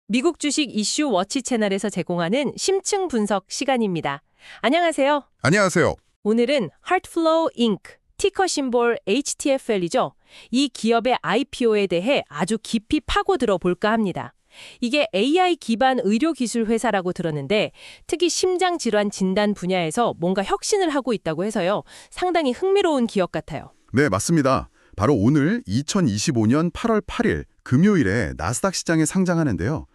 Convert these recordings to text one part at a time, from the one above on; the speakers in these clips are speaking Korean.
미국 주식 이슈 워치 채널에서 제공하는 심층 분석 시간입니다. 안녕하세요. 안녕하세요. 오늘은 Heartflow Inc. 티커 심볼 HTFL이죠. 이 기업의 IPO에 대해 아주 깊이 파고들어 볼까 합니다. 이게 AI 기반 의료 기술 회사라고 들었는데 특히 심장 질환 진단 분야에서 뭔가 혁신을 하고 있다고 해서요. 상당히 흥미로운 기업 같아요. 네, 맞습니다. 바로 오늘 2025년 8월 8일 금요일에 나스닥 시장에 상장하는데요.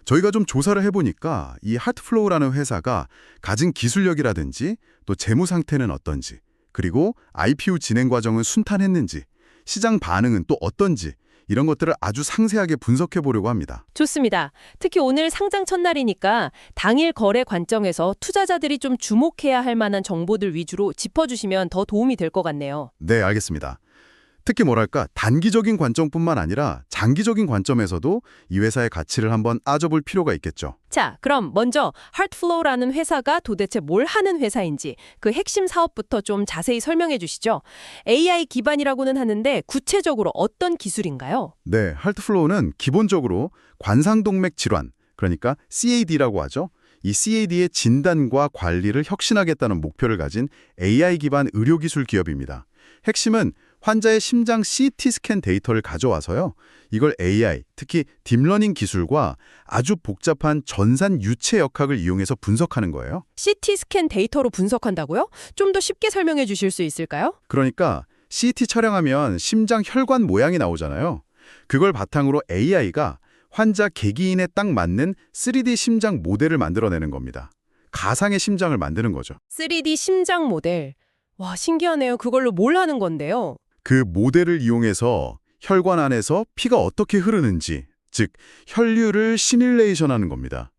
저희가 좀 조사를 해보니까 이 하트플로우라는 회사가 가진 기술력이라든지 또 재무 상태는 어떤지, 그리고 IPO 진행 과정은 순탄했는지, 시장 반응은 또 어떤지 이런 것들을 아주 상세하게 분석해 보려고 합니다. 좋습니다. 특히 오늘 상장 첫날이니까 당일 거래 관점에서 투자자들이 좀 주목해야 할 만한 정보들 위주로 짚어주시면 더 도움이 될 것 같네요. 네, 알겠습니다. 특히 뭐랄까 단기적인 관점뿐만 아니라 장기적인 관점에서도 이 회사의 가치를 한번 따져볼 필요가 있겠죠. 자, 그럼 먼저 Heartflow라는 회사가 도대체 뭘 하는 회사인지 그 핵심 사업부터 좀 자세히 설명해 주시죠. AI 기반이라고는 하는데 구체적으로 어떤 기술인가요? 네, 하트플로우는 기본적으로 관상동맥 질환, 그러니까 CAD라고 하죠. 이 CAD의 진단과 관리를 혁신하겠다는 목표를 가진 AI 기반 의료기술 기업입니다. 핵심은 환자의 심장 CT 스캔 데이터를 가져와서요. 이걸 AI, 특히 딥러닝 기술과 아주 복잡한 전산 유체 역학을 이용해서 분석하는 거예요. CT 스캔 데이터로 분석한다고요? 좀 더 쉽게 설명해 주실 수 있을까요? 그러니까 CT 촬영하면 심장 혈관 모양이 나오잖아요. 그걸 바탕으로 AI가 환자 개개인에 딱 맞는 3D 심장 모델을 만들어내는 겁니다. 가상의 심장을 만드는 거죠. 3D 심장 모델. 와, 신기하네요. 그걸로 뭘 하는 건데요? 그 모델을 이용해서 혈관 안에서 피가 어떻게 흐르는지, 즉 혈류를 시뮬레이션하는 겁니다.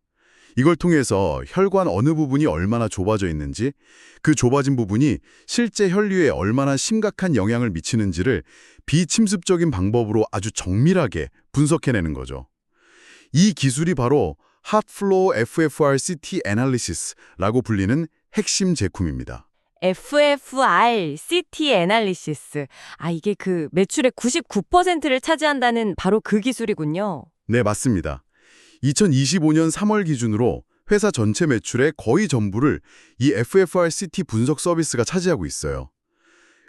이걸 통해서 혈관 어느 부분이 얼마나 좁아져 있는지, 그 좁아진 부분이 실제 혈류에 얼마나 심각한 영향을 미치는지를 비침습적인 방법으로 아주 정밀하게 분석해내는 거죠. 이 기술이 바로 Heartflow FFR CT Analysis라고 불리는 핵심 제품입니다. FFR, CT 애널리시스. 아, 이게 그 매출의 99%를 차지한다는 바로 그 기술이군요. 네, 맞습니다. 2025년 3월 기준으로 회사 전체 매출의 거의 전부를 이 FFRCT 분석 서비스가 차지하고 있어요.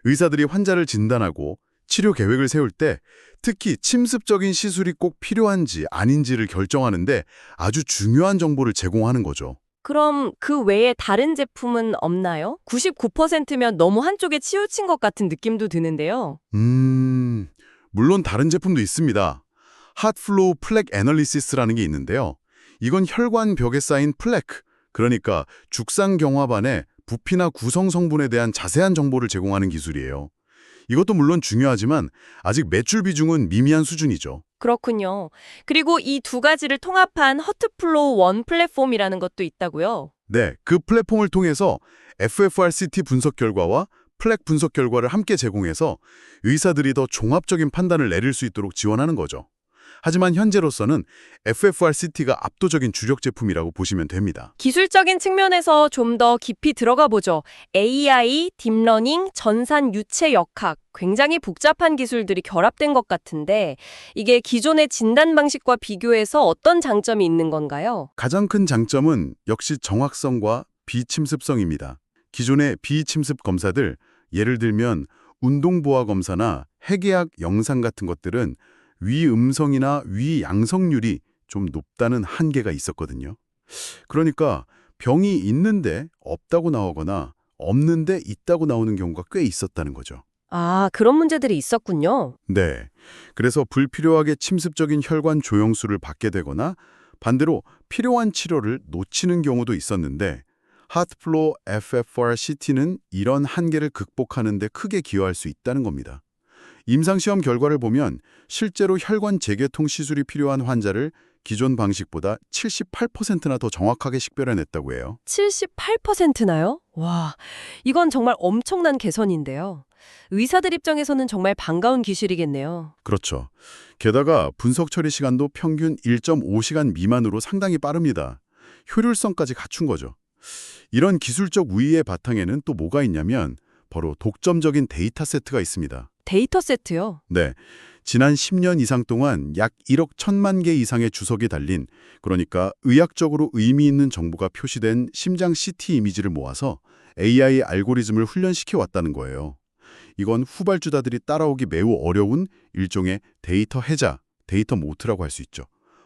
의사들이 환자를 진단하고 치료 계획을 세울 때 특히 침습적인 시술이 꼭 필요한지 아닌지를 결정하는데 아주 중요한 정보를 제공하는 거죠. 그럼 그 외에 다른 제품은 없나요? 99%면 너무 한쪽에 치우친 것 같은 느낌도 드는데요. 물론 다른 제품도 있습니다. 핫플로우 플렉 애널리시스라는 게 있는데요. 이건 혈관 벽에 쌓인 플래크, 그러니까 죽상경화반의 부피나 구성 성분에 대한 자세한 정보를 제공하는 기술이에요. 이것도 물론 중요하지만 아직 매출 비중은 미미한 수준이죠. 그렇군요. 그리고 이 두 가지를 통합한 허트플로우 원 플랫폼이라는 것도 있다고요. 네, 그 플랫폼을 통해서 FFRCT 분석 결과와 플렉 분석 결과를 함께 제공해서 의사들이 더 종합적인 판단을 내릴 수 있도록 지원하는 거죠. 하지만 현재로서는 FFRCT가 압도적인 주력 제품이라고 보시면 됩니다. 기술적인 측면에서 좀 더 깊이 들어가 보죠. AI, 딥러닝, 전산 유체 역학, 굉장히 복잡한 기술들이 결합된 것 같은데 이게 기존의 진단 방식과 비교해서 어떤 장점이 있는 건가요? 가장 큰 장점은 역시 정확성과 비침습성입니다. 기존의 비침습 검사들, 예를 들면 운동보아 검사나 핵의학 영상 같은 것들은 위음성이나 위양성률이 좀 높다는 한계가 있었거든요. 그러니까 병이 있는데 없다고 나오거나 없는데 있다고 나오는 경우가 꽤 있었다는 거죠. 아, 그런 문제들이 있었군요. 네. 그래서 불필요하게 침습적인 혈관 조영수를 받게 되거나 반대로 필요한 치료를 놓치는 경우도 있었는데 하트플로우 FFRCT는 이런 한계를 극복하는 데 크게 기여할 수 있다는 겁니다. 임상시험 결과를 보면 실제로 혈관 재개통 시술이 필요한 환자를 기존 방식보다 78%나 더 정확하게 식별해냈다고 해요. 78%나요? 와, 이건 정말 엄청난 개선인데요. 의사들 입장에서는 정말 반가운 기술이겠네요. 그렇죠. 게다가 분석 처리 시간도 평균 1.5시간 미만으로 상당히 빠릅니다. 효율성까지 갖춘 거죠. 이런 기술적 우위의 바탕에는 또 뭐가 있냐면 바로 독점적인 데이터 세트가 있습니다. 데이터 세트요? 네, 지난 10년 이상 동안 약 1억 1천만 개 이상의 주석이 달린, 그러니까 의학적으로 의미 있는 정보가 표시된 심장 CT 이미지를 모아서 AI 알고리즘을 훈련시켜 왔다는 거예요. 이건 후발주자들이 따라오기 매우 어려운 일종의 데이터 해자, 데이터 모트라고 할 수 있죠.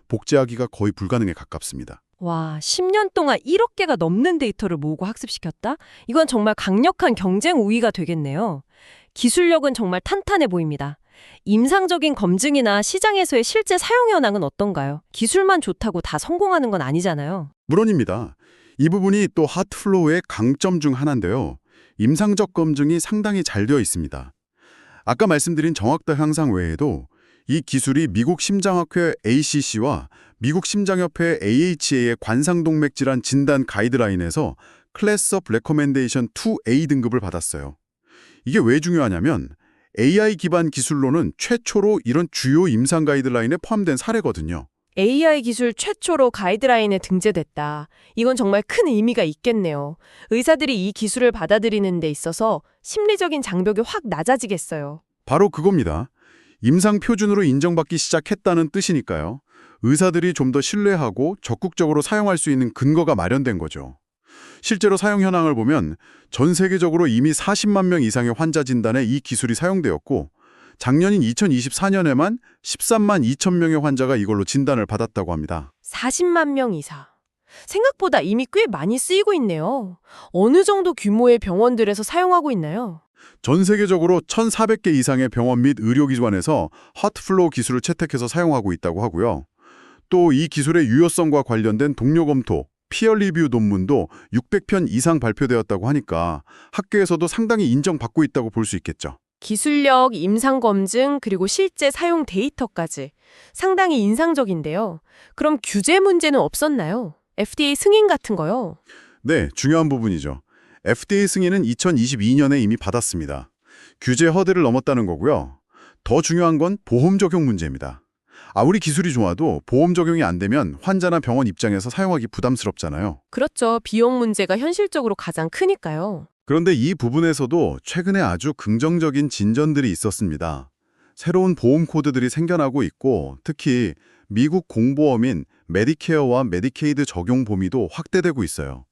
복제하기가 거의 불가능에 가깝습니다. 와, 10년 동안 1억 개가 넘는 데이터를 모으고 학습시켰다? 이건 정말 강력한 경쟁 우위가 되겠네요. 기술력은 정말 탄탄해 보입니다. 임상적인 검증이나 시장에서의 실제 사용 현황은 어떤가요? 기술만 좋다고 다 성공하는 건 아니잖아요. 물론입니다. 이 부분이 또 하트플로우의 강점 중 하나인데요. 임상적 검증이 상당히 잘 되어 있습니다. 아까 말씀드린 정확도 향상 외에도 이 기술이 미국 심장학회 ACC와 미국 심장협회 AHA의 관상동맥 질환 진단 가이드라인에서 클래스 오브 레코멘데이션 2A 등급을 받았어요. 이게 왜 중요하냐면 AI 기반 기술로는 최초로 이런 주요 임상 가이드라인에 포함된 사례거든요. AI 기술 최초로 가이드라인에 등재됐다. 이건 정말 큰 의미가 있겠네요. 의사들이 이 기술을 받아들이는 데 있어서 심리적인 장벽이 확 낮아지겠어요. 바로 그겁니다. 임상 표준으로 인정받기 시작했다는 뜻이니까요. 의사들이 좀 더 신뢰하고 적극적으로 사용할 수 있는 근거가 마련된 거죠. 실제로 사용 현황을 보면 전 세계적으로 이미 40만 명 이상의 환자 진단에 이 기술이 사용되었고 작년인 2024년에만 13만 2천 명의 환자가 이걸로 진단을 받았다고 합니다. 40만 명 이상. 생각보다 이미 꽤 많이 쓰이고 있네요. 어느 정도 규모의 병원들에서 사용하고 있나요? 전 세계적으로 1,400개 이상의 병원 및 의료기관에서 하트플로우 기술을 채택해서 사용하고 있다고 하고요. 또 이 기술의 유효성과 관련된 동료 검토, 피어 리뷰 논문도 600편 이상 발표되었다고 하니까 학계에서도 상당히 인정받고 있다고 볼 수 있겠죠. 기술력, 임상검증, 그리고 실제 사용 데이터까지 상당히 인상적인데요. 그럼 규제 문제는 없었나요? FDA 승인 같은 거요? 네, 중요한 부분이죠. FDA 승인은 2022년에 이미 받았습니다. 규제 허들을 넘었다는 거고요. 더 중요한 건 보험 적용 문제입니다. 아무리 기술이 좋아도 보험 적용이 안 되면 환자나 병원 입장에서 사용하기 부담스럽잖아요. 그렇죠. 비용 문제가 현실적으로 가장 크니까요. 그런데 이 부분에서도 최근에 아주 긍정적인 진전들이 있었습니다. 새로운 보험 코드들이 생겨나고 있고 특히 미국 공보험인 메디케어와 메디케이드 적용 범위도 확대되고 있어요.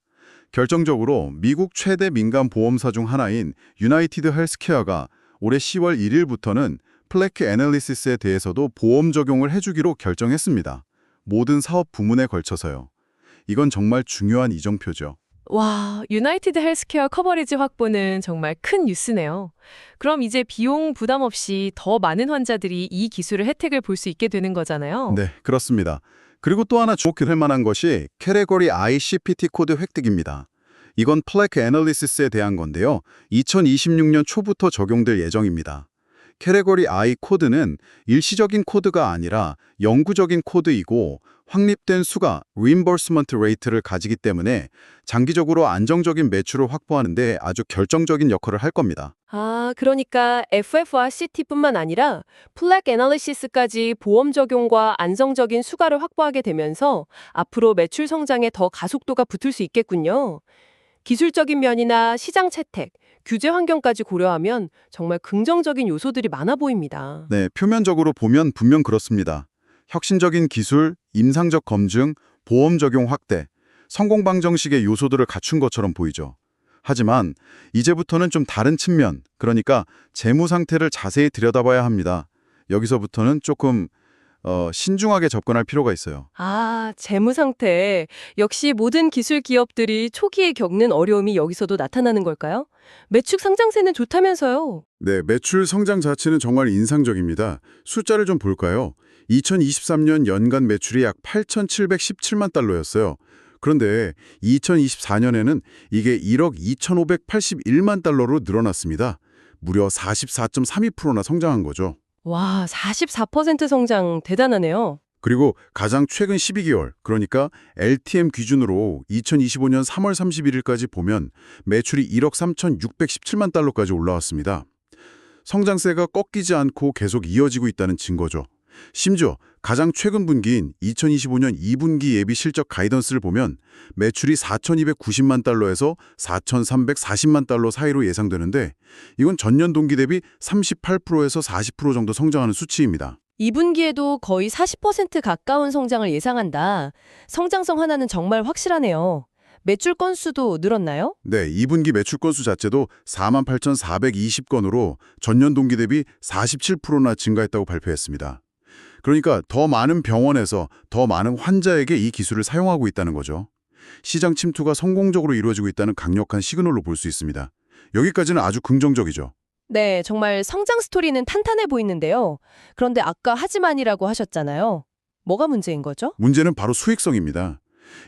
결정적으로 미국 최대 민간 보험사 중 하나인 유나이티드 헬스케어가 올해 10월 1일부터는 플래크 애널리시스에 대해서도 보험 적용을 해주기로 결정했습니다. 모든 사업 부문에 걸쳐서요. 이건 정말 중요한 이정표죠. 와, 유나이티드 헬스케어 커버리지 확보는 정말 큰 뉴스네요. 그럼 이제 비용 부담 없이 더 많은 환자들이 이 기술의 혜택을 볼 수 있게 되는 거잖아요. 네, 그렇습니다. 그리고 또 하나 주목할 만한 것이 캐테고리 I CPT 코드 획득입니다. 이건 플래크 애널리시스에 대한 건데요. 2026년 초부터 적용될 예정입니다. 캐테고리 I 코드는 일시적인 코드가 아니라 영구적인 코드이고 확립된 수가 reimbursement rate를 가지기 때문에 장기적으로 안정적인 매출을 확보하는 데 아주 결정적인 역할을 할 겁니다. 아, 그러니까 FF와 CT뿐만 아니라 플렉 애널리시스까지 보험 적용과 안정적인 수가를 확보하게 되면서 앞으로 매출 성장에 더 가속도가 붙을 수 있겠군요. 기술적인 면이나 시장 채택, 규제 환경까지 고려하면 정말 긍정적인 요소들이 많아 보입니다. 네, 표면적으로 보면 분명 그렇습니다. 혁신적인 기술, 임상적 검증, 보험 적용 확대, 성공 방정식의 요소들을 갖춘 것처럼 보이죠. 하지만 이제부터는 좀 다른 측면, 그러니까 재무 상태를 자세히 들여다봐야 합니다. 여기서부터는 조금 신중하게 접근할 필요가 있어요. 아, 재무 상태. 역시 모든 기술 기업들이 초기에 겪는 어려움이 여기서도 나타나는 걸까요? 매출 상장세는 좋다면서요. 네, 매출 성장 자체는 정말 인상적입니다. 숫자를 좀 볼까요? 2023년 연간 매출이 약 8,717만 달러였어요. 그런데 2024년에는 이게 1억 2,581만 달러로 늘어났습니다. 무려 44.32%나 성장한 거죠. 와, 44% 성장 대단하네요. 그리고 가장 최근 12개월, 그러니까 LTM 기준으로 2025년 3월 31일까지 보면 매출이 1억 3,617만 달러까지 올라왔습니다. 성장세가 꺾이지 않고 계속 이어지고 있다는 증거죠. 심지어 가장 최근 분기인 2025년 2분기 예비 실적 가이던스를 보면 매출이 4,290만 달러에서 4,340만 달러 사이로 예상되는데 이건 전년 동기 대비 38%에서 40% 정도 성장하는 수치입니다. 2분기에도 거의 40% 가까운 성장을 예상한다. 성장성 하나는 정말 확실하네요. 매출 건수도 늘었나요? 네, 2분기 매출 건수 자체도 48,420건으로 전년 동기 대비 47%나 증가했다고 발표했습니다. 그러니까 더 많은 병원에서 더 많은 환자에게 이 기술을 사용하고 있다는 거죠. 시장 침투가 성공적으로 이루어지고 있다는 강력한 시그널로 볼 수 있습니다. 여기까지는 아주 긍정적이죠. 네, 정말 성장 스토리는 탄탄해 보이는데요. 그런데 아까 하지만이라고 하셨잖아요. 뭐가 문제인 거죠? 문제는 바로 수익성입니다.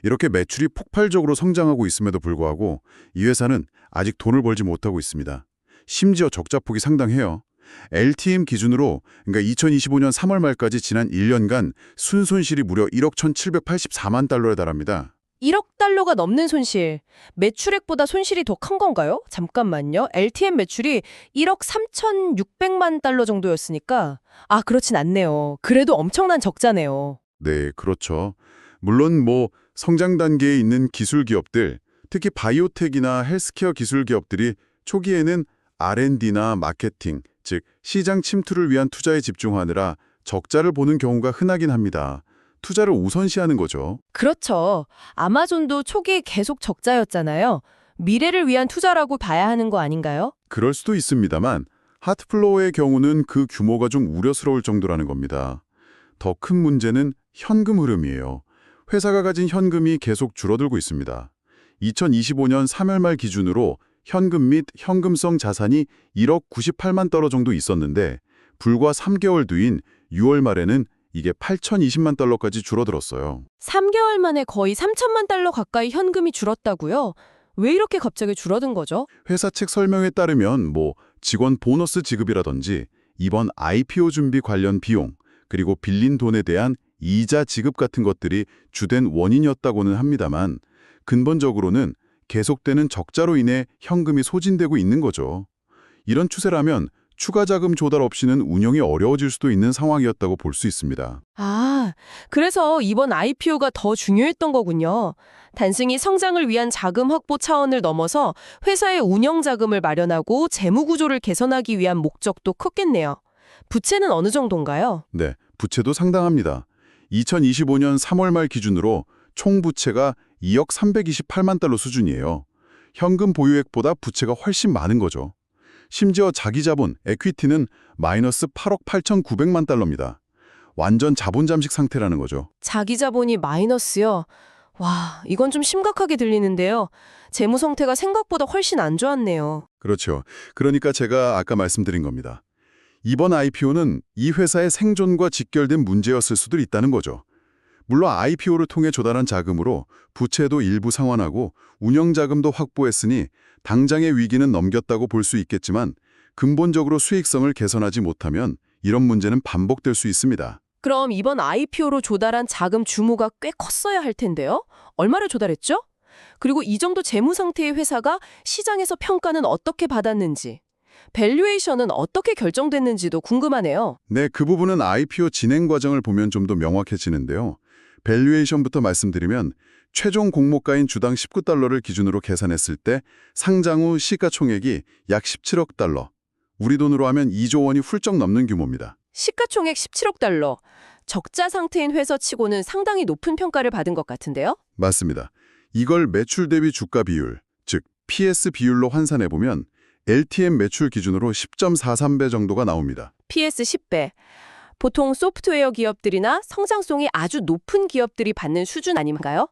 이렇게 매출이 폭발적으로 성장하고 있음에도 불구하고 이 회사는 아직 돈을 벌지 못하고 있습니다. 심지어 적자폭이 상당해요. LTM 기준으로 그러니까 2025년 3월 말까지 지난 1년간 순손실이 무려 1억 1,784만 달러에 달합니다. 1억 달러가 넘는 손실. 매출액보다 손실이 더 큰 건가요? 잠깐만요. LTM 매출이 1억 3,600만 달러 정도였으니까 그렇진 않네요. 그래도 엄청난 적자네요. 네, 그렇죠. 물론 성장 단계에 있는 기술 기업들, 특히 바이오텍이나 헬스케어 기술 기업들이 초기에는 R&D나 마케팅, 즉 시장 침투를 위한 투자에 집중하느라 적자를 보는 경우가 흔하긴 합니다. 투자를 우선시하는 거죠. 그렇죠. 아마존도 초기에 계속 적자였잖아요. 미래를 위한 투자라고 봐야 하는 거 아닌가요? 그럴 수도 있습니다만 하트플로어의 경우는 그 규모가 좀 우려스러울 정도라는 겁니다. 더 큰 문제는 현금 흐름이에요. 회사가 가진 현금이 계속 줄어들고 있습니다. 2025년 3월 말 기준으로 현금 및 현금성 자산이 1억 98만 달러 정도 있었는데 불과 3개월 뒤인 6월 말에는 이게 8,020만 달러까지 줄어들었어요. 3개월 만에 거의 3천만 달러 가까이 현금이 줄었다고요? 왜 이렇게 갑자기 줄어든 거죠? 회사 측 설명에 따르면 직원 보너스 지급이라든지 이번 IPO 준비 관련 비용, 그리고 빌린 돈에 대한 이자 지급 같은 것들이 주된 원인이었다고는 합니다만 근본적으로는 계속되는 적자로 인해 현금이 소진되고 있는 거죠. 이런 추세라면 추가 자금 조달 없이는 운영이 어려워질 수도 있는 상황이었다고 볼 수 있습니다. 그래서 이번 IPO가 더 중요했던 거군요. 단순히 성장을 위한 자금 확보 차원을 넘어서 회사의 운영 자금을 마련하고 재무 구조를 개선하기 위한 목적도 컸겠네요. 부채는 어느 정도인가요? 네, 부채도 상당합니다. 2025년 3월 말 기준으로 총 부채가 2억 328만 달러 수준이에요. 현금 보유액보다 부채가 훨씬 많은 거죠. 심지어 자기 자본, 에퀴티는 마이너스 8억 8,900만 달러입니다. 완전 자본 잠식 상태라는 거죠. 자기 자본이 마이너스요? 와, 이건 좀 심각하게 들리는데요. 재무 상태가 생각보다 훨씬 안 좋았네요. 그렇죠. 그러니까 제가 아까 말씀드린 겁니다. 이번 IPO는 이 회사의 생존과 직결된 문제였을 수도 있다는 거죠. 물론 IPO를 통해 조달한 자금으로 부채도 일부 상환하고 운영 자금도 확보했으니 당장의 위기는 넘겼다고 볼 수 있겠지만 근본적으로 수익성을 개선하지 못하면 이런 문제는 반복될 수 있습니다. 그럼 이번 IPO로 조달한 자금 규모가 꽤 컸어야 할 텐데요? 얼마를 조달했죠? 그리고 이 정도 재무 상태의 회사가 시장에서 평가는 어떻게 받았는지, 밸류에이션은 어떻게 결정됐는지도 궁금하네요. 네, 그 부분은 IPO 진행 과정을 보면 좀 더 명확해지는데요. 밸류에이션부터 말씀드리면 최종 공모가인 주당 19달러를 기준으로 계산했을 때 상장 후 시가총액이 약 17억 달러, 우리 돈으로 하면 2조 원이 훌쩍 넘는 규모입니다. 시가총액 17억 달러. 적자 상태인 회사치고는 상당히 높은 평가를 받은 것 같은데요? 맞습니다. 이걸 매출 대비 주가 비율, 즉 PS 비율로 환산해보면 LTM 매출 기준으로 10.43배 정도가 나옵니다. PS 10배. 보통 소프트웨어 기업들이나 성장성이 아주 높은 기업들이 받는 수준 아닌가요?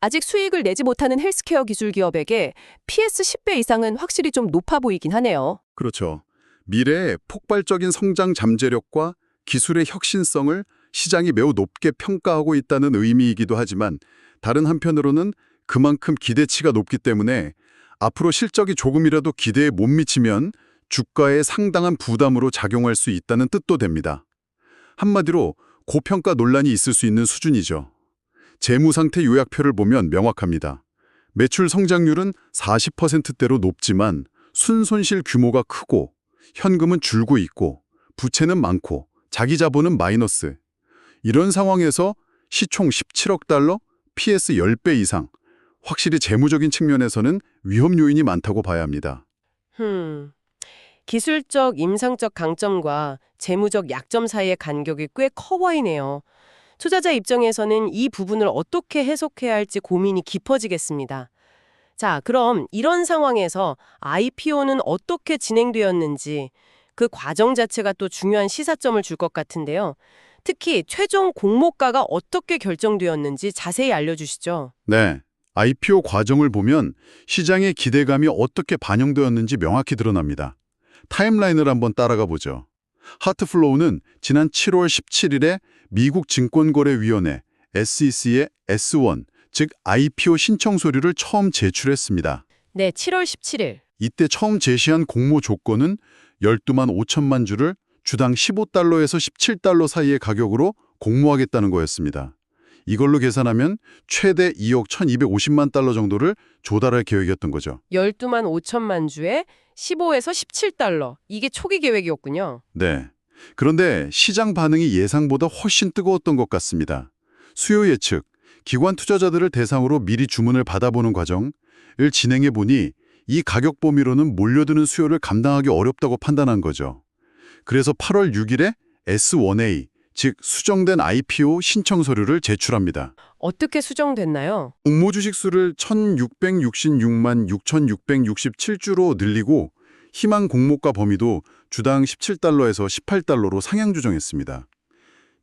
아직 수익을 내지 못하는 헬스케어 기술 기업에게 PS 10배 이상은 확실히 좀 높아 보이긴 하네요. 그렇죠. 미래의 폭발적인 성장 잠재력과 기술의 혁신성을 시장이 매우 높게 평가하고 있다는 의미이기도 하지만 다른 한편으로는 그만큼 기대치가 높기 때문에 앞으로 실적이 조금이라도 기대에 못 미치면 주가에 상당한 부담으로 작용할 수 있다는 뜻도 됩니다. 한마디로 고평가 논란이 있을 수 있는 수준이죠. 재무상태 요약표를 보면 명확합니다. 매출 성장률은 40%대로 높지만 순손실 규모가 크고 현금은 줄고 있고 부채는 많고 자기 자본은 마이너스. 이런 상황에서 시총 17억 달러, PS 10배 이상. 확실히 재무적인 측면에서는 위험 요인이 많다고 봐야 합니다. 기술적, 임상적 강점과 재무적 약점 사이의 간격이 꽤 커 보이네요. 투자자 입장에서는 이 부분을 어떻게 해석해야 할지 고민이 깊어지겠습니다. 자, 그럼 이런 상황에서 IPO는 어떻게 진행되었는지 그 과정 자체가 또 중요한 시사점을 줄 것 같은데요. 특히 최종 공모가가 어떻게 결정되었는지 자세히 알려주시죠. 네. IPO 과정을 보면 시장의 기대감이 어떻게 반영되었는지 명확히 드러납니다. 타임라인을 한번 따라가 보죠. 하트플로우는 지난 7월 17일에 미국 증권거래위원회 SEC의 S1, 즉 IPO 신청 서류를 처음 제출했습니다. 네, 7월 17일. 이때 처음 제시한 공모 조건은 12만 5천만 주를 주당 15달러에서 17달러 사이의 가격으로 공모하겠다는 거였습니다. 이걸로 계산하면 최대 2억 1,250만 달러 정도를 조달할 계획이었던 거죠. 12만 5천만 주에 15에서 17달러. 이게 초기 계획이었군요. 네. 그런데 시장 반응이 예상보다 훨씬 뜨거웠던 것 같습니다. 수요 예측, 기관 투자자들을 대상으로 미리 주문을 받아보는 과정을 진행해 보니 이 가격 범위로는 몰려드는 수요를 감당하기 어렵다고 판단한 거죠. 그래서 8월 6일에 S1A, 즉 수정된 IPO 신청 서류를 제출합니다. 어떻게 수정됐나요? 공모 주식 수를 1,666만 6,667주로 늘리고 희망 공모가 범위도 주당 17달러에서 18달러로 상향 조정했습니다.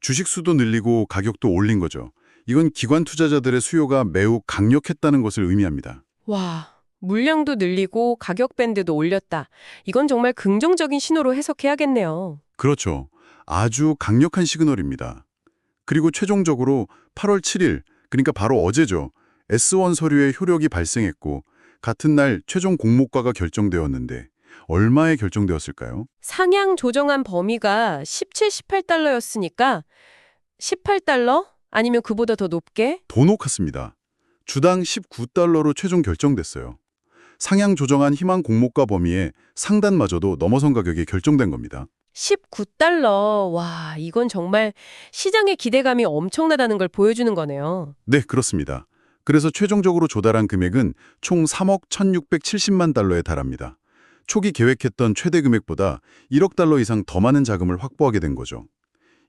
주식 수도 늘리고 가격도 올린 거죠. 이건 기관 투자자들의 수요가 매우 강력했다는 것을 의미합니다. 와, 물량도 늘리고 가격 밴드도 올렸다. 이건 정말 긍정적인 신호로 해석해야겠네요. 그렇죠. 아주 강력한 시그널입니다. 그리고 최종적으로 8월 7일, 그러니까 바로 어제죠. S1 서류의 효력이 발생했고 같은 날 최종 공모가가 결정되었는데 얼마에 결정되었을까요? 상향 조정한 범위가 17, 18달러였으니까 18달러? 아니면 그보다 더 높게? 더 높았습니다. 주당 19달러로 최종 결정됐어요. 상향 조정한 희망 공모가 범위의 상단마저도 넘어선 가격이 결정된 겁니다. 19달러. 와, 이건 정말 시장의 기대감이 엄청나다는 걸 보여주는 거네요. 네, 그렇습니다. 그래서 최종적으로 조달한 금액은 총 3억 1,670만 달러에 달합니다. 초기 계획했던 최대 금액보다 1억 달러 이상 더 많은 자금을 확보하게 된 거죠.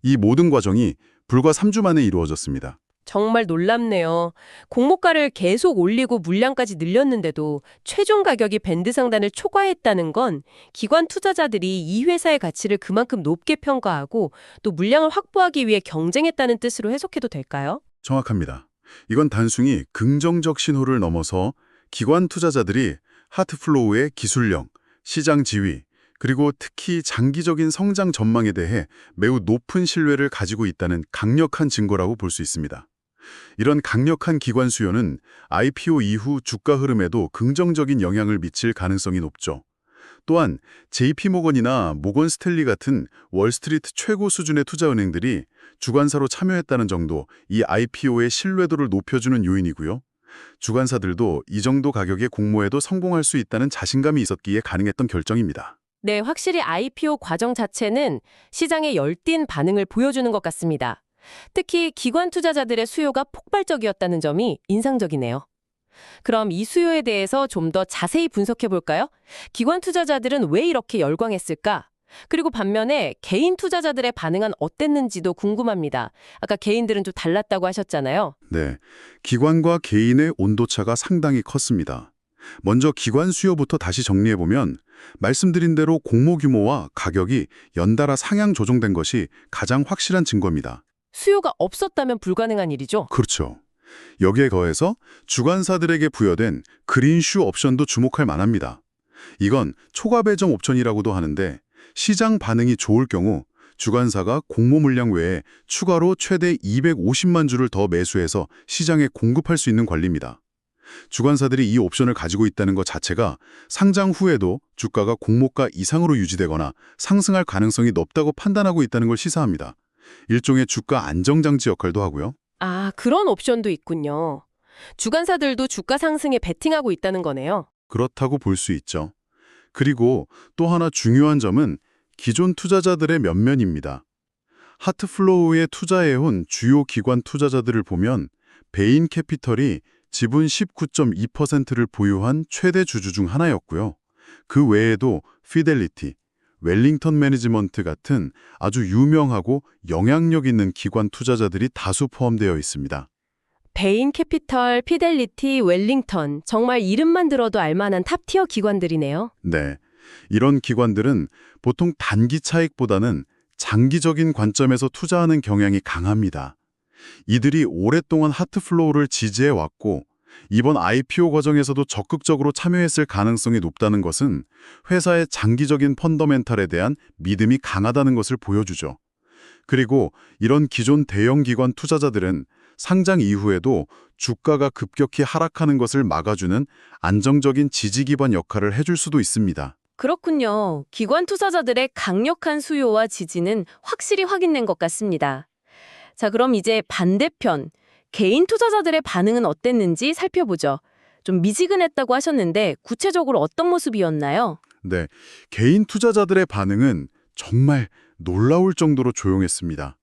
이 모든 과정이 불과 3주 만에 이루어졌습니다. 정말 놀랍네요. 공모가를 계속 올리고 물량까지 늘렸는데도 최종 가격이 밴드 상단을 초과했다는 건 기관 투자자들이 이 회사의 가치를 그만큼 높게 평가하고 또 물량을 확보하기 위해 경쟁했다는 뜻으로 해석해도 될까요? 정확합니다. 이건 단순히 긍정적 신호를 넘어서 기관 투자자들이 하트플로우의 기술력, 시장 지위, 그리고 특히 장기적인 성장 전망에 대해 매우 높은 신뢰를 가지고 있다는 강력한 증거라고 볼 수 있습니다. 이런 강력한 기관 수요는 IPO 이후 주가 흐름에도 긍정적인 영향을 미칠 가능성이 높죠. 또한 JP모건이나 모건 스탠리 같은 월스트리트 최고 수준의 투자은행들이 주관사로 참여했다는 정도 이 IPO의 신뢰도를 높여주는 요인이고요. 주관사들도 이 정도 가격의 공모에도 성공할 수 있다는 자신감이 있었기에 가능했던 결정입니다. 네, 확실히 IPO 과정 자체는 시장의 열띤 반응을 보여주는 것 같습니다. 특히 기관 투자자들의 수요가 폭발적이었다는 점이 인상적이네요. 그럼 이 수요에 대해서 좀 더 자세히 분석해 볼까요? 기관 투자자들은 왜 이렇게 열광했을까? 그리고 반면에 개인 투자자들의 반응은 어땠는지도 궁금합니다. 아까 개인들은 좀 달랐다고 하셨잖아요. 네, 기관과 개인의 온도차가 상당히 컸습니다. 먼저 기관 수요부터 다시 정리해보면 말씀드린 대로 공모 규모와 가격이 연달아 상향 조정된 것이 가장 확실한 증거입니다. 수요가 없었다면 불가능한 일이죠. 그렇죠. 여기에 더해서 주관사들에게 부여된 그린슈 옵션도 주목할 만합니다. 이건 초과 배정 옵션이라고도 하는데 시장 반응이 좋을 경우 주관사가 공모 물량 외에 추가로 최대 250만 주를 더 매수해서 시장에 공급할 수 있는 권리입니다. 주관사들이 이 옵션을 가지고 있다는 것 자체가 상장 후에도 주가가 공모가 이상으로 유지되거나 상승할 가능성이 높다고 판단하고 있다는 걸 시사합니다. 일종의 주가 안정장치 역할도 하고요. 아, 그런 옵션도 있군요. 주관사들도 주가 상승에 베팅하고 있다는 거네요. 그렇다고 볼 수 있죠. 그리고 또 하나 중요한 점은 기존 투자자들의 면면입니다. 하트플로우에 투자해온 주요 기관 투자자들을 보면 베인 캐피털이 지분 19.2%를 보유한 최대 주주 중 하나였고요. 그 외에도 피델리티, 웰링턴 매니지먼트 같은 아주 유명하고 영향력 있는 기관 투자자들이 다수 포함되어 있습니다. 베인 캐피털, 피델리티, 웰링턴, 정말 이름만 들어도 알만한 탑티어 기관들이네요. 네, 이런 기관들은 보통 단기 차익보다는 장기적인 관점에서 투자하는 경향이 강합니다. 이들이 오랫동안 하트플로우를 지지해왔고 이번 IPO 과정에서도 적극적으로 참여했을 가능성이 높다는 것은 회사의 장기적인 펀더멘탈에 대한 믿음이 강하다는 것을 보여주죠. 그리고 이런 기존 대형 기관 투자자들은 상장 이후에도 주가가 급격히 하락하는 것을 막아주는 안정적인 지지 기반 역할을 해줄 수도 있습니다. 그렇군요. 기관 투자자들의 강력한 수요와 지지는 확실히 확인된 것 같습니다. 자, 그럼 이제 반대편, 개인 투자자들의 반응은 어땠는지 살펴보죠. 좀 미지근했다고 하셨는데 구체적으로 어떤 모습이었나요? 네, 개인 투자자들의 반응은 정말 놀라울 정도로 조용했습니다.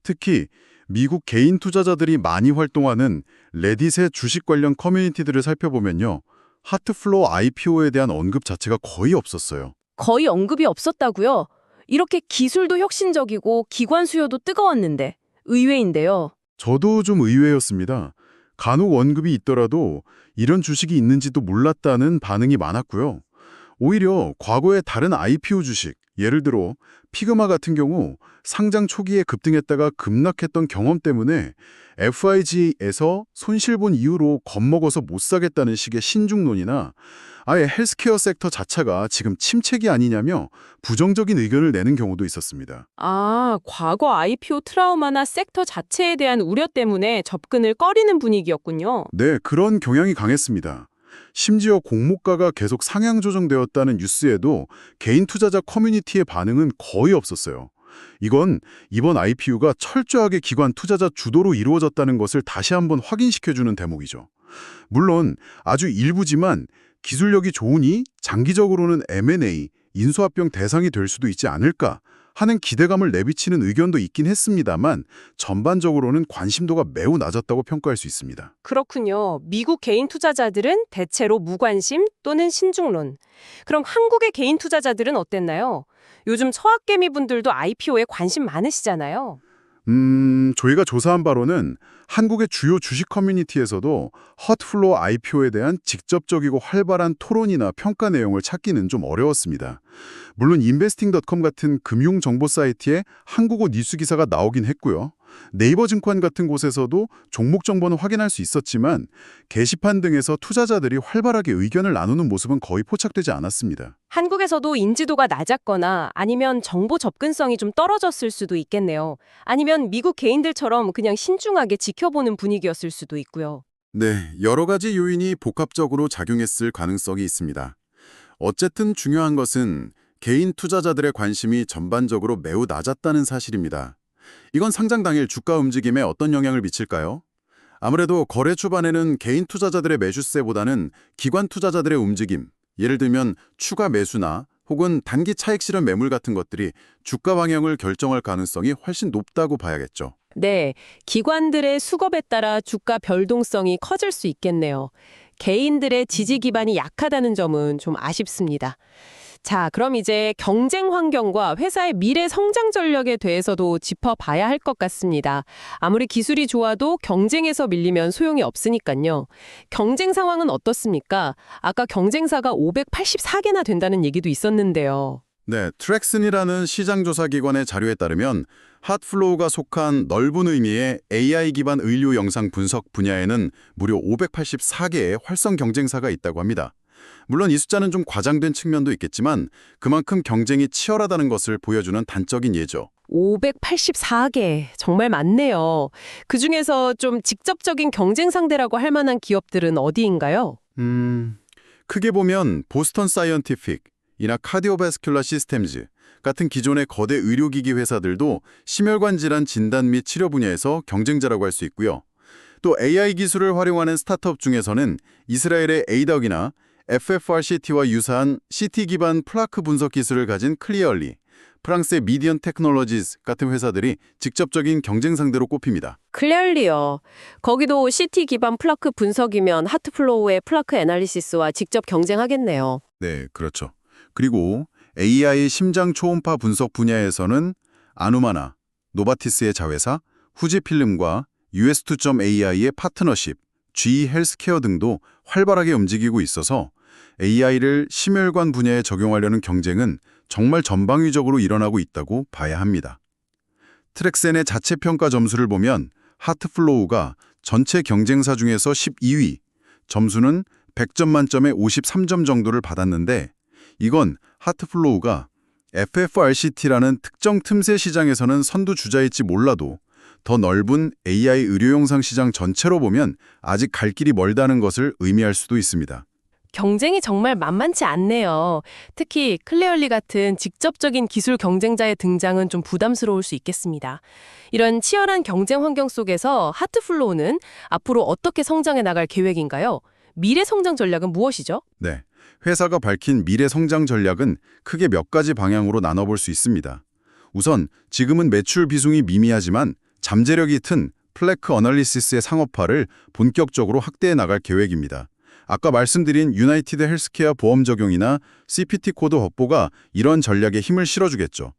특히 미국 개인 투자자들이 많이 활동하는 레딧의 주식 관련 커뮤니티들을 살펴보면요. 하트플로우 IPO에 대한 언급 자체가 거의 없었어요. 거의 언급이 없었다고요? 이렇게 기술도 혁신적이고 기관 수요도 뜨거웠는데 의외인데요. 저도 좀 의외였습니다. 간혹 언급이 있더라도 이런 주식이 있는지도 몰랐다는 반응이 많았고요. 오히려 과거의 다른 IPO 주식, 예를 들어 피그마 같은 경우 상장 초기에 급등했다가 급락했던 경험 때문에 FIG에서 손실 본 이후로 겁먹어서 못 사겠다는 식의 신중론이나 아예 헬스케어 섹터 자체가 지금 침체기 아니냐며 부정적인 의견을 내는 경우도 있었습니다. 아, 과거 IPO 트라우마나 섹터 자체에 대한 우려 때문에 접근을 꺼리는 분위기였군요. 네, 그런 경향이 강했습니다. 심지어 공모가가 계속 상향 조정되었다는 뉴스에도 개인 투자자 커뮤니티의 반응은 거의 없었어요. 이건 이번 IPO가 철저하게 기관 투자자 주도로 이루어졌다는 것을 다시 한번 확인시켜주는 대목이죠. 물론 아주 일부지만 기술력이 좋으니 장기적으로는 M&A, 인수합병 대상이 될 수도 있지 않을까 하는 기대감을 내비치는 의견도 있긴 했습니다만 전반적으로는 관심도가 매우 낮았다고 평가할 수 있습니다. 그렇군요. 미국 개인 투자자들은 대체로 무관심 또는 신중론. 그럼 한국의 개인 투자자들은 어땠나요? 요즘 서학개미 분들도 IPO에 관심 많으시잖아요. 저희가 조사한 바로는 한국의 주요 주식 커뮤니티에서도 핫플로우 IPO에 대한 직접적이고 활발한 토론이나 평가 내용을 찾기는 좀 어려웠습니다. 물론 investing.com 같은 금융 정보 사이트에 한국어 뉴스 기사가 나오긴 했고요. 네이버 증권 같은 곳에서도 종목 정보는 확인할 수 있었지만 게시판 등에서 투자자들이 활발하게 의견을 나누는 모습은 거의 포착되지 않았습니다. 한국에서도 인지도가 낮았거나 아니면 정보 접근성이 좀 떨어졌을 수도 있겠네요. 아니면 미국 개인들처럼 그냥 신중하게 지켜보는 분위기였을 수도 있고요. 네, 여러 가지 요인이 복합적으로 작용했을 가능성이 있습니다. 어쨌든 중요한 것은 개인 투자자들의 관심이 전반적으로 매우 낮았다는 사실입니다. 이건 상장 당일 주가 움직임에 어떤 영향을 미칠까요? 아무래도 거래 초반에는 개인 투자자들의 매수세보다는 기관 투자자들의 움직임, 예를 들면 추가 매수나 혹은 단기 차익 실현 매물 같은 것들이 주가 방향을 결정할 가능성이 훨씬 높다고 봐야겠죠. 네, 기관들의 수급에 따라 주가 변동성이 커질 수 있겠네요. 개인들의 지지 기반이 약하다는 점은 좀 아쉽습니다. 자, 그럼 이제 경쟁 환경과 회사의 미래 성장 전략에 대해서도 짚어봐야 할 것 같습니다. 아무리 기술이 좋아도 경쟁에서 밀리면 소용이 없으니까요. 경쟁 상황은 어떻습니까? 아까 경쟁사가 584개나 된다는 얘기도 있었는데요. 네, 트랙슨이라는 시장조사 기관의 자료에 따르면 핫플로우가 속한 넓은 의미의 AI 기반 의료 영상 분석 분야에는 무려 584개의 활성 경쟁사가 있다고 합니다. 물론 이 숫자는 좀 과장된 측면도 있겠지만 그만큼 경쟁이 치열하다는 것을 보여주는 단적인 예죠. 584개, 정말 많네요. 그중에서 좀 직접적인 경쟁 상대라고 할 만한 기업들은 어디인가요? 크게 보면 보스턴 사이언티픽, 이나 카디오바스큘러 시스템즈 같은 기존의 거대 의료기기 회사들도 심혈관 질환 진단 및 치료 분야에서 경쟁자라고 할 수 있고요. 또 AI 기술을 활용하는 스타트업 중에서는 이스라엘의 에이덕이나 FFRCT와 유사한 CT 기반 플라크 분석 기술을 가진 클리얼리, 프랑스의 미디언 테크놀로지스 같은 회사들이 직접적인 경쟁 상대로 꼽힙니다. 클리얼리요. 거기도 CT 기반 플라크 분석이면 하트플로우의 플라크 애널리시스와 직접 경쟁하겠네요. 네, 그렇죠. 그리고 AI 심장 초음파 분석 분야에서는 아누마나, 노바티스의 자회사, 후지필름과 US2.AI의 파트너십, GE 헬스케어 등도 활발하게 움직이고 있어서 AI를 심혈관 분야에 적용하려는 경쟁은 정말 전방위적으로 일어나고 있다고 봐야 합니다. 트랙센의 자체 평가 점수를 보면 하트플로우가 전체 경쟁사 중에서 12위, 점수는 100점 만점에 53점 정도를 받았는데 이건 하트플로우가 FFRCT라는 특정 틈새 시장에서는 선두주자일지 몰라도 더 넓은 AI 의료 영상 시장 전체로 보면 아직 갈 길이 멀다는 것을 의미할 수도 있습니다. 경쟁이 정말 만만치 않네요. 특히 클레얼리 같은 직접적인 기술 경쟁자의 등장은 좀 부담스러울 수 있겠습니다. 이런 치열한 경쟁 환경 속에서 하트플로우는 앞으로 어떻게 성장해 나갈 계획인가요? 미래 성장 전략은 무엇이죠? 네, 회사가 밝힌 미래 성장 전략은 크게 몇 가지 방향으로 나눠볼 수 있습니다. 우선 지금은 매출 비중이 미미하지만 잠재력이 튼 플래크 어널리시스의 상업화를 본격적으로 확대해 나갈 계획입니다. 아까 말씀드린 유나이티드 헬스케어 보험 적용이나 CPT 코드 확보가 이런 전략에 힘을 실어주겠죠.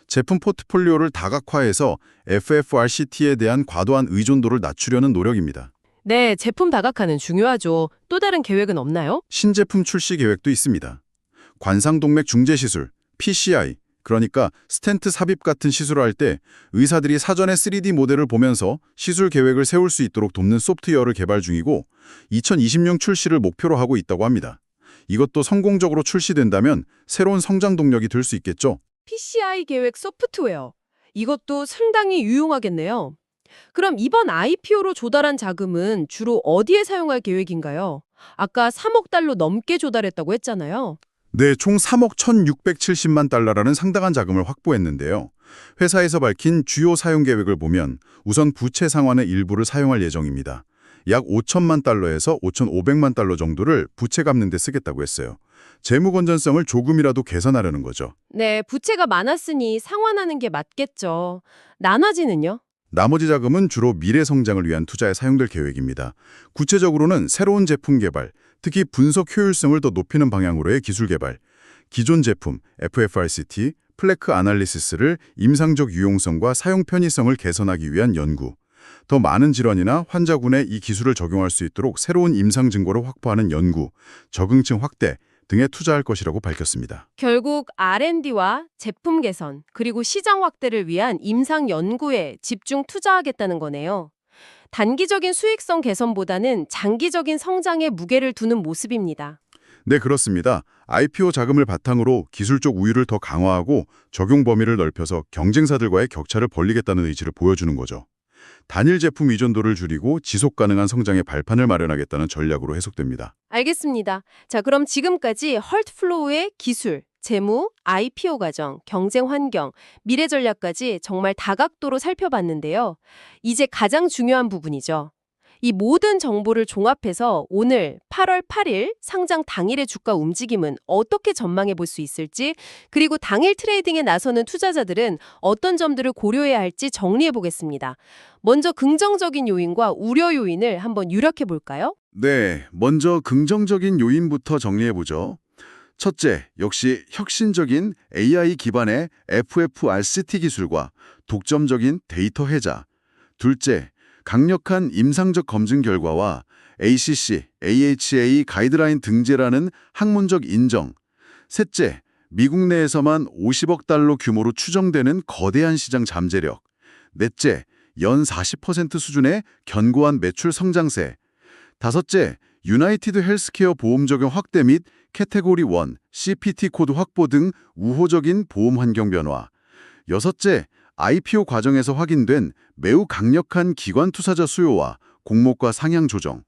제품 포트폴리오를 다각화해서 FFRCT에 대한 과도한 의존도를 낮추려는 노력입니다. 네, 제품 다각화는 중요하죠. 또 다른 계획은 없나요? 신제품 출시 계획도 있습니다. 관상동맥 중재 시술, PCI, 그러니까 스텐트 삽입 같은 시술을 할 때 의사들이 사전에 3D 모델을 보면서 시술 계획을 세울 수 있도록 돕는 소프트웨어를 개발 중이고 2020년 출시를 목표로 하고 있다고 합니다. 이것도 성공적으로 출시된다면 새로운 성장 동력이 될 수 있겠죠. PCI 계획 소프트웨어. 이것도 상당히 유용하겠네요. 그럼 이번 IPO로 조달한 자금은 주로 어디에 사용할 계획인가요? 아까 3억 달러 넘게 조달했다고 했잖아요. 네, 총 3억 1,670만 달러라는 상당한 자금을 확보했는데요. 회사에서 밝힌 주요 사용 계획을 보면 우선 부채 상환의 일부를 사용할 예정입니다. 약 5천만 달러에서 5,500만 달러 정도를 부채 갚는 데 쓰겠다고 했어요. 재무 건전성을 조금이라도 개선하려는 거죠. 네, 부채가 많았으니 상환하는 게 맞겠죠. 나머지는요? 나머지 자금은 주로 미래 성장을 위한 투자에 사용될 계획입니다. 구체적으로는 새로운 제품 개발, 특히 분석 효율성을 더 높이는 방향으로의 기술 개발, 기존 제품 FFRCT, 플래크 아날리시스를 임상적 유용성과 사용 편의성을 개선하기 위한 연구, 더 많은 질환이나 환자군에 이 기술을 적용할 수 있도록 새로운 임상 증거를 확보하는 연구, 적응층 확대 등에 투자할 것이라고 밝혔습니다. 결국 R&D와 제품 개선, 그리고 시장 확대를 위한 임상 연구에 집중 투자하겠다는 거네요. 단기적인 수익성 개선보다는 장기적인 성장에 무게를 두는 모습입니다. 네, 그렇습니다. IPO 자금을 바탕으로 기술적 우위를 더 강화하고 적용 범위를 넓혀서 경쟁사들과의 격차를 벌리겠다는 의지를 보여주는 거죠. 단일 제품 의존도를 줄이고 지속 가능한 성장의 발판을 마련하겠다는 전략으로 해석됩니다. 알겠습니다. 자, 그럼 지금까지 헐트플로우의 기술, 재무, IPO 과정, 경쟁 환경, 미래 전략까지 정말 다각도로 살펴봤는데요. 이제 가장 중요한 부분이죠. 이 모든 정보를 종합해서 오늘 8월 8일 상장 당일의 주가 움직임은 어떻게 전망해 볼 수 있을지, 그리고 당일 트레이딩에 나서는 투자자들은 어떤 점들을 고려해야 할지 정리해 보겠습니다. 먼저 긍정적인 요인과 우려 요인을 한번 요약해 볼까요? 네, 먼저 긍정적인 요인부터 정리해보죠. 첫째, 역시 혁신적인 AI 기반의 FFRCT 기술과 독점적인 데이터 해자. 둘째, 강력한 임상적 검증 결과와 ACC, AHA 가이드라인 등재라는 학문적 인정. 셋째, 미국 내에서만 50억 달러 규모로 추정되는 거대한 시장 잠재력. 넷째, 연 40% 수준의 견고한 매출 성장세. 다섯째, 유나이티드 헬스케어 보험 적용 확대 및 캐테고리 1, CPT 코드 확보 등 우호적인 보험 환경 변화. 여섯째, IPO 과정에서 확인된 매우 강력한 기관 투자자 수요와 공모가 상향 조정.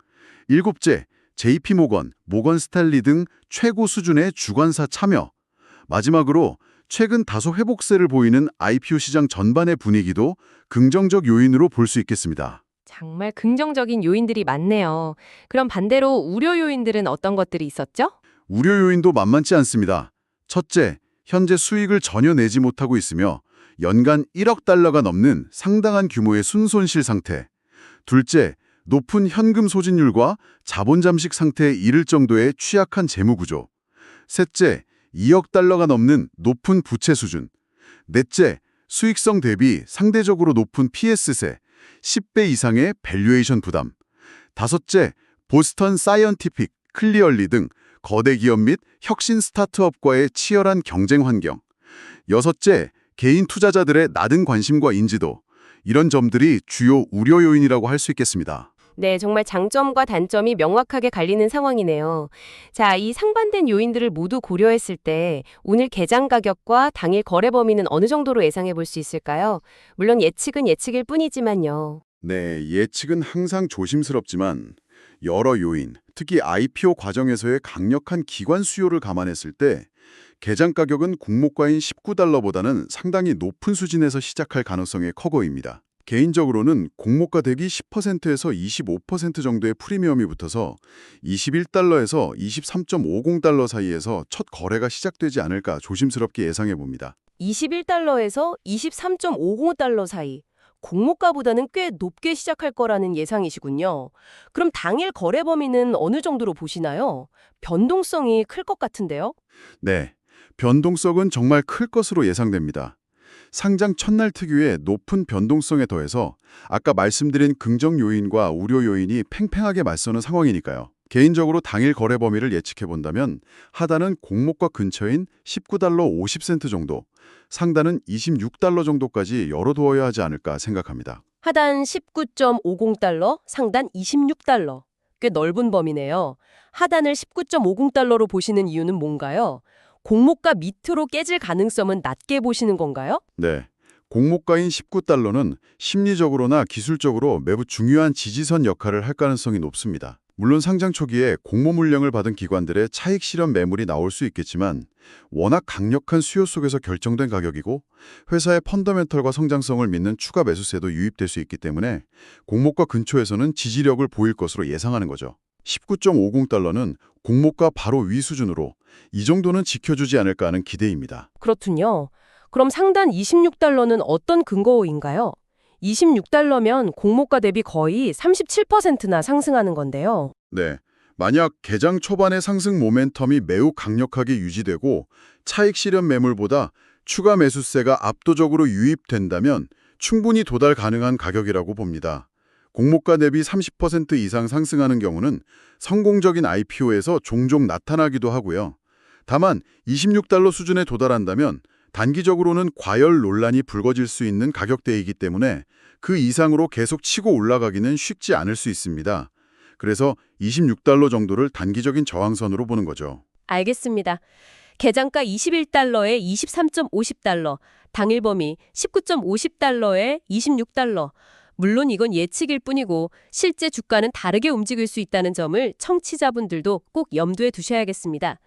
일곱째, JP모건, 모건스탠리 등 최고 수준의 주관사 참여. 마지막으로 최근 다소 회복세를 보이는 IPO 시장 전반의 분위기도 긍정적 요인으로 볼 수 있겠습니다. 정말 긍정적인 요인들이 많네요. 그럼 반대로 우려 요인들은 어떤 것들이 있었죠? 우려 요인도 만만치 않습니다. 첫째, 현재 수익을 전혀 내지 못하고 있으며 연간 1억 달러가 넘는 상당한 규모의 순손실 상태. 둘째, 높은 현금 소진율과 자본 잠식 상태에 이를 정도의 취약한 재무 구조. 셋째, 2억 달러가 넘는 높은 부채 수준. 넷째, 수익성 대비 상대적으로 높은 PS세, 10배 이상의 밸류에이션 부담. 다섯째, 보스턴 사이언티픽, 클리얼리 등 거대 기업 및 혁신 스타트업과의 치열한 경쟁 환경. 여섯째, 개인 투자자들의 낮은 관심과 인지도. 이런 점들이 주요 우려 요인이라고 할 수 있겠습니다. 네, 정말 장점과 단점이 명확하게 갈리는 상황이네요. 자, 이 상반된 요인들을 모두 고려했을 때 오늘 개장 가격과 당일 거래 범위는 어느 정도로 예상해 볼 수 있을까요? 물론 예측은 예측일 뿐이지만요. 네, 예측은 항상 조심스럽지만 여러 요인, 특히 IPO 과정에서의 강력한 기관 수요를 감안했을 때 개장 가격은 공모가인 19달러보다는 상당히 높은 수준에서 시작할 가능성이 커 보입니다. 개인적으로는 공모가 대비 10%에서 25% 정도의 프리미엄이 붙어서 21달러에서 23.50달러 사이에서 첫 거래가 시작되지 않을까 조심스럽게 예상해 봅니다. 21달러에서 23.50달러 사이. 공모가보다는 꽤 높게 시작할 거라는 예상이시군요. 그럼 당일 거래 범위는 어느 정도로 보시나요? 변동성이 클 것 같은데요? 네, 변동성은 정말 클 것으로 예상됩니다. 상장 첫날 특유의 높은 변동성에 더해서 아까 말씀드린 긍정 요인과 우려 요인이 팽팽하게 맞서는 상황이니까요. 개인적으로 당일 거래 범위를 예측해 본다면 하단은 공모가 근처인 19달러 50센트 정도, 상단은 26달러 정도까지 열어두어야 하지 않을까 생각합니다. 하단 19.50달러, 상단 26달러. 꽤 넓은 범위네요. 하단을 19.50달러로 보시는 이유는 뭔가요? 공모가 밑으로 깨질 가능성은 낮게 보시는 건가요? 네, 공모가인 19달러는 심리적으로나 기술적으로 매우 중요한 지지선 역할을 할 가능성이 높습니다. 물론 상장 초기에 공모 물량을 받은 기관들의 차익 실현 매물이 나올 수 있겠지만 워낙 강력한 수요 속에서 결정된 가격이고 회사의 펀더멘털과 성장성을 믿는 추가 매수세도 유입될 수 있기 때문에 공모가 근처에서는 지지력을 보일 것으로 예상하는 거죠. 19.50달러는 공모가 바로 위 수준으로 이 정도는 지켜주지 않을까 하는 기대입니다. 그렇군요. 그럼 상단 26달러는 어떤 근거인가요? 26달러면 공모가 대비 거의 37%나 상승하는 건데요. 네, 만약 개장 초반의 상승 모멘텀이 매우 강력하게 유지되고 차익 실현 매물보다 추가 매수세가 압도적으로 유입된다면 충분히 도달 가능한 가격이라고 봅니다. 공모가 대비 30% 이상 상승하는 경우는 성공적인 IPO에서 종종 나타나기도 하고요. 다만 26달러 수준에 도달한다면 단기적으로는 과열 논란이 불거질 수 있는 가격대이기 때문에 그 이상으로 계속 치고 올라가기는 쉽지 않을 수 있습니다. 그래서 26달러 정도를 단기적인 저항선으로 보는 거죠. 알겠습니다. 개장가 21달러에 23.50달러, 당일 범위 19.50달러에 26달러. 물론 이건 예측일 뿐이고 실제 주가는 다르게 움직일 수 있다는 점을 청취자분들도 꼭 염두에 두셔야겠습니다.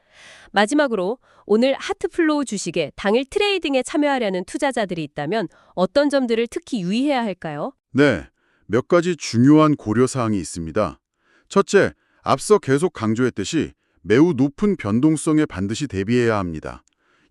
마지막으로 오늘 하트플로우 주식에 당일 트레이딩에 참여하려는 투자자들이 있다면 어떤 점들을 특히 유의해야 할까요? 네, 몇 가지 중요한 고려사항이 있습니다. 첫째, 앞서 계속 강조했듯이 매우 높은 변동성에 반드시 대비해야 합니다.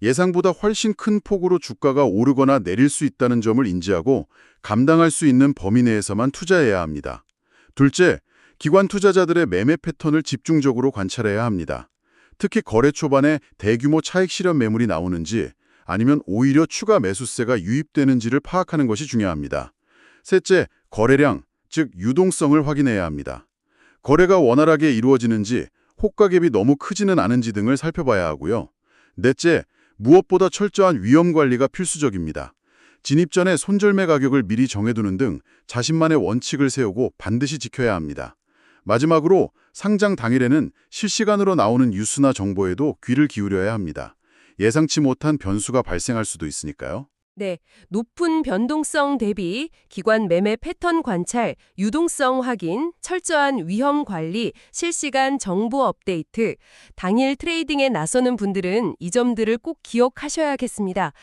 예상보다 훨씬 큰 폭으로 주가가 오르거나 내릴 수 있다는 점을 인지하고 감당할 수 있는 범위 내에서만 투자해야 합니다. 둘째, 기관 투자자들의 매매 패턴을 집중적으로 관찰해야 합니다. 특히 거래 초반에 대규모 차익 실현 매물이 나오는지 아니면 오히려 추가 매수세가 유입되는지를 파악하는 것이 중요합니다. 셋째, 거래량, 즉 유동성을 확인해야 합니다. 거래가 원활하게 이루어지는지 호가갭이 너무 크지는 않은지 등을 살펴봐야 하고요. 넷째, 무엇보다 철저한 위험 관리가 필수적입니다. 진입 전에 손절매 가격을 미리 정해두는 등 자신만의 원칙을 세우고 반드시 지켜야 합니다. 마지막으로 상장 당일에는 실시간으로 나오는 뉴스나 정보에도 귀를 기울여야 합니다. 예상치 못한 변수가 발생할 수도 있으니까요. 네, 높은 변동성 대비 기관 매매 패턴 관찰, 유동성 확인, 철저한 위험 관리, 실시간 정보 업데이트, 당일 트레이딩에 나서는 분들은 이 점들을 꼭 기억하셔야겠습니다.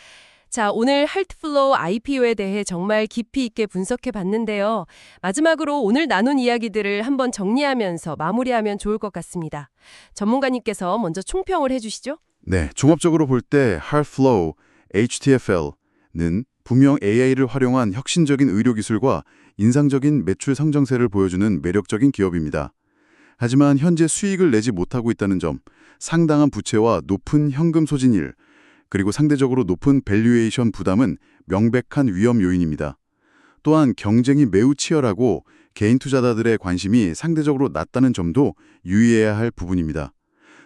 자, 오늘 할트플로우 IPO에 대해 정말 깊이 있게 분석해 봤는데요. 마지막으로 오늘 나눈 이야기들을 한번 정리하면서 마무리하면 좋을 것 같습니다. 전문가님께서 먼저 총평을 해주시죠. 네, 종합적으로 볼 때 Heartflow, HTFL는 분명 AI를 활용한 혁신적인 의료 기술과 인상적인 매출 성장세를 보여주는 매력적인 기업입니다. 하지만 현재 수익을 내지 못하고 있다는 점, 상당한 부채와 높은 현금 소진일, 그리고 상대적으로 높은 밸류에이션 부담은 명백한 위험 요인입니다. 또한 경쟁이 매우 치열하고 개인 투자자들의 관심이 상대적으로 낮다는 점도 유의해야 할 부분입니다.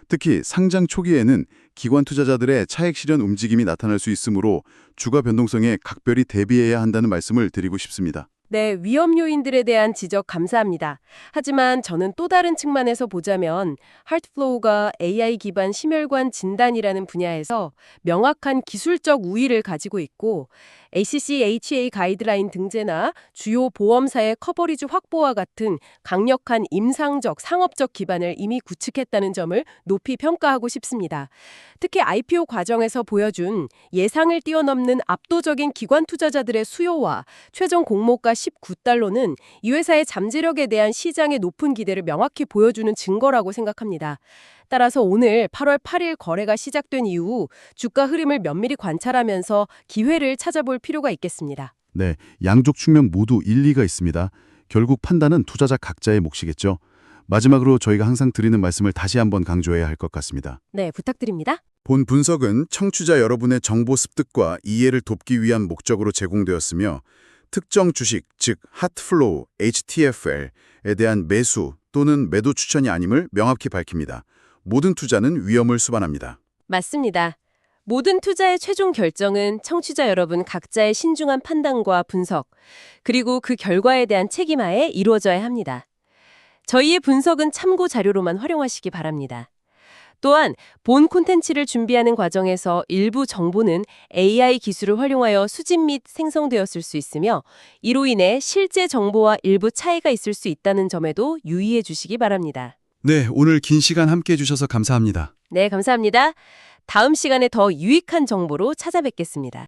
특히 상장 초기에는 기관 투자자들의 차익 실현 움직임이 나타날 수 있으므로 주가 변동성에 각별히 대비해야 한다는 말씀을 드리고 싶습니다. 네, 위험 요인들에 대한 지적 감사합니다. 하지만 저는 또 다른 측면에서 보자면 하트플로우가 AI 기반 심혈관 진단이라는 분야에서 명확한 기술적 우위를 가지고 있고 ACC/HA 가이드라인 등재나 주요 보험사의 커버리지 확보와 같은 강력한 임상적, 상업적 기반을 이미 구축했다는 점을 높이 평가하고 싶습니다. 특히 IPO 과정에서 보여준 예상을 뛰어넘는 압도적인 기관 투자자들의 수요와 최종 공모가 $19는 이 회사의 잠재력에 대한 시장의 높은 기대를 명확히 보여주는 증거라고 생각합니다. 따라서 오늘 8월 8일 거래가 시작된 이후 주가 흐름을 면밀히 관찰하면서 기회를 찾아볼 필요가 있겠습니다. 네, 양쪽 측면 모두 일리가 있습니다. 결국 판단은 투자자 각자의 몫이겠죠. 마지막으로 저희가 항상 드리는 말씀을 다시 한번 강조해야 할 것 같습니다. 네, 부탁드립니다. 본 분석은 청취자 여러분의 정보 습득과 이해를 돕기 위한 목적으로 제공되었으며 특정 주식, 즉 핫플로우, HTFL에 대한 매수 또는 매도 추천이 아님을 명확히 밝힙니다. 모든 투자는 위험을 수반합니다. 맞습니다. 모든 투자의 최종 결정은 청취자 여러분 각자의 신중한 판단과 분석, 그리고 그 결과에 대한 책임하에 이루어져야 합니다. 저희의 분석은 참고 자료로만 활용하시기 바랍니다. 또한 본 콘텐츠를 준비하는 과정에서 일부 정보는 AI 기술을 활용하여 수집 및 생성되었을 수 있으며 이로 인해 실제 정보와 일부 차이가 있을 수 있다는 점에도 유의해 주시기 바랍니다. 네, 오늘 긴 시간 함께해 주셔서 감사합니다. 네, 감사합니다. 다음 시간에 더 유익한 정보로 찾아뵙겠습니다.